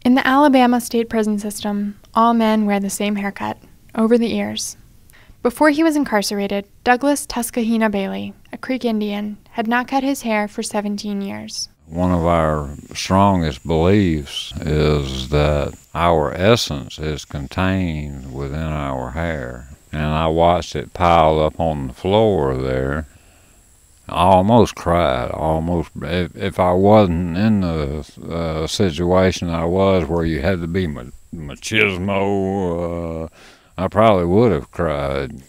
In the Alabama state prison system, all men wear the same haircut, over the ears. Before he was incarcerated, Douglas Tuscahina Bailey, a Creek Indian, had not cut his hair for 17 years. One of our strongest beliefs is that our essence is contained within our hair. And I watched it pile up on the floor there. I almost cried, if I wasn't in the situation I was where you had to be machismo, I probably would have cried.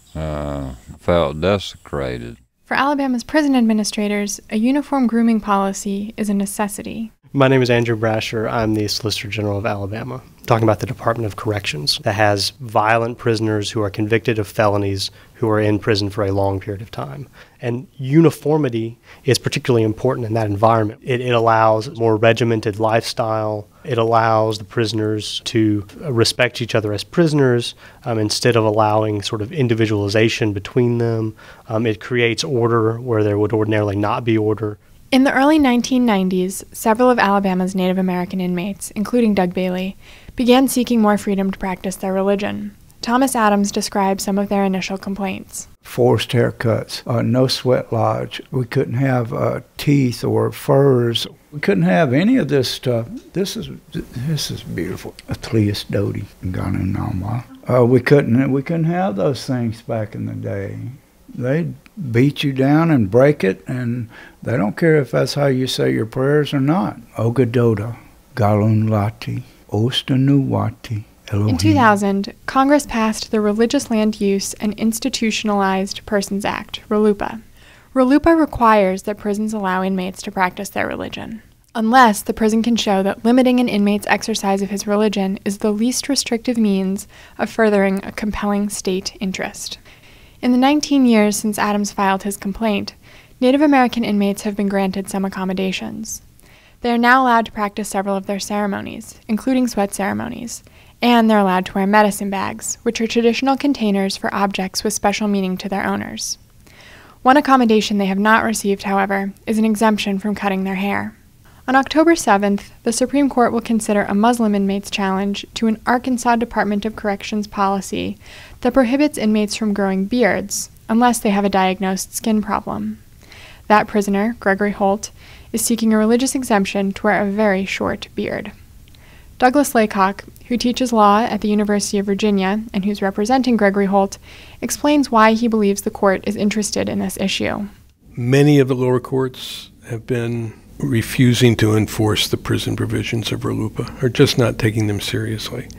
Felt desecrated. For Alabama's prison administrators, a uniform grooming policy is a necessity. My name is Andrew Brasher. I'm the Solicitor General of Alabama. Talking about the Department of Corrections that has violent prisoners who are convicted of felonies who are in prison for a long period of time. And uniformity is particularly important in that environment. It allows a more regimented lifestyle. It allows the prisoners to respect each other as prisoners instead of allowing sort of individualization between them. It creates order where there would ordinarily not be order. In the early 1990s, several of Alabama's Native American inmates, including Doug Bailey, began seeking more freedom to practice their religion. Thomas Adams described some of their initial complaints. Forced haircuts, no sweat lodge. We couldn't have teeth or furs. We couldn't have any of this stuff. This is beautiful. Atlias Dodi, Ganunama. We couldn't have those things back in the day. They'd beat you down and break it, and they don't care if that's how you say your prayers or not. Ogadoda, Galun Lati, Ostanuwati, Elohim. In 2000, Congress passed the Religious Land Use and Institutionalized Persons Act, Rluipa. Rluipa requires that prisons allow inmates to practice their religion, unless the prison can show that limiting an inmate's exercise of his religion is the least restrictive means of furthering a compelling state interest. In the 19 years since Adams filed his complaint, Native American inmates have been granted some accommodations. They are now allowed to practice several of their ceremonies, including sweat ceremonies, and they're allowed to wear medicine bags, which are traditional containers for objects with special meaning to their owners. One accommodation they have not received, however, is an exemption from cutting their hair. On October 7th, the Supreme Court will consider a Muslim inmate's challenge to an Arkansas Department of Corrections policy that prohibits inmates from growing beards unless they have a diagnosed skin problem. That prisoner, Gregory Holt, is seeking a religious exemption to wear a very short beard. Douglas Laycock, who teaches law at the University of Virginia and who's representing Gregory Holt, explains why he believes the court is interested in this issue. Many of the lower courts have been refusing to enforce the prison provisions of Rluipa, or just not taking them seriously.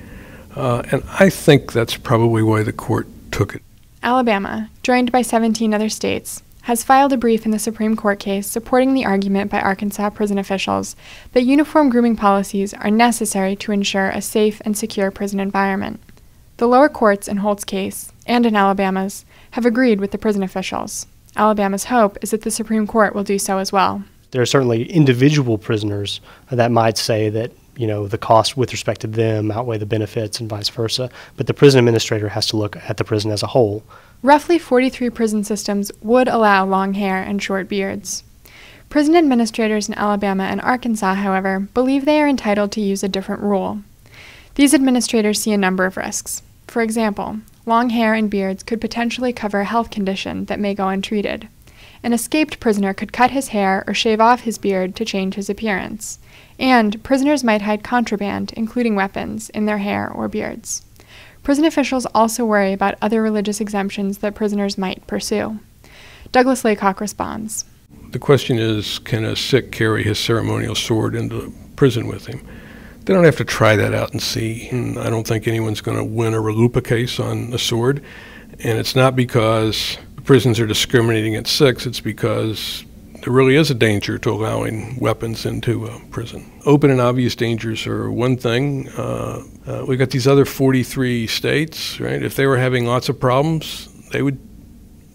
And I think that's probably why the court took it. Alabama, joined by 17 other states, has filed a brief in the Supreme Court case supporting the argument by Arkansas prison officials that uniform grooming policies are necessary to ensure a safe and secure prison environment. The lower courts in Holt's case, and in Alabama's, have agreed with the prison officials. Alabama's hope is that the Supreme Court will do so as well. There are certainly individual prisoners that might say that, the cost with respect to them outweigh the benefits and vice versa, but the prison administrator has to look at the prison as a whole. Roughly 43 prison systems would allow long hair and short beards. Prison administrators in Alabama and Arkansas, however, believe they are entitled to use a different rule. These administrators see a number of risks. For example, long hair and beards could potentially cover a health condition that may go untreated. An escaped prisoner could cut his hair or shave off his beard to change his appearance. And prisoners might hide contraband, including weapons, in their hair or beards. Prison officials also worry about other religious exemptions that prisoners might pursue. Douglas Laycock responds. The question is, can a Sikh carry his ceremonial sword into prison with him? They don't have to try that out and see. And I don't think anyone's going to win a Rluipa case on a sword. And it's not because prisons are discriminating against Sikhs, it's because there really is a danger to allowing weapons into a prison. Open and obvious dangers are one thing. We've got these other 43 states, right? If they were having lots of problems, they would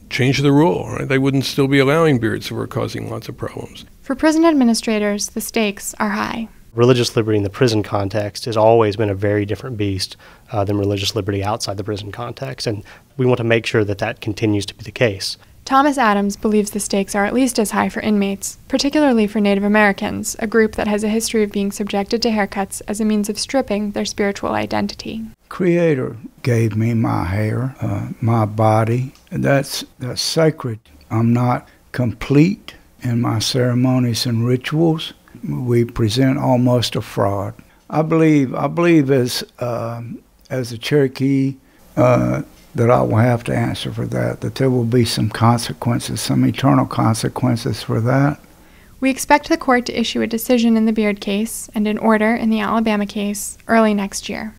change the rule, right? They wouldn't still be allowing beards that were causing lots of problems. For prison administrators, the stakes are high. Religious liberty in the prison context has always been a very different beast than religious liberty outside the prison context, and we want to make sure that that continues to be the case. Thomas Adams believes the stakes are at least as high for inmates, particularly for Native Americans, a group that has a history of being subjected to haircuts as a means of stripping their spiritual identity. Creator gave me my hair, my body. That's sacred. I'm not complete in my ceremonies and rituals. We present almost a fraud. I believe as a Cherokee that I will have to answer for that there will be some consequences, some eternal consequences for that. We expect the court to issue a decision in the Beard case and an order in the Alabama case early next year.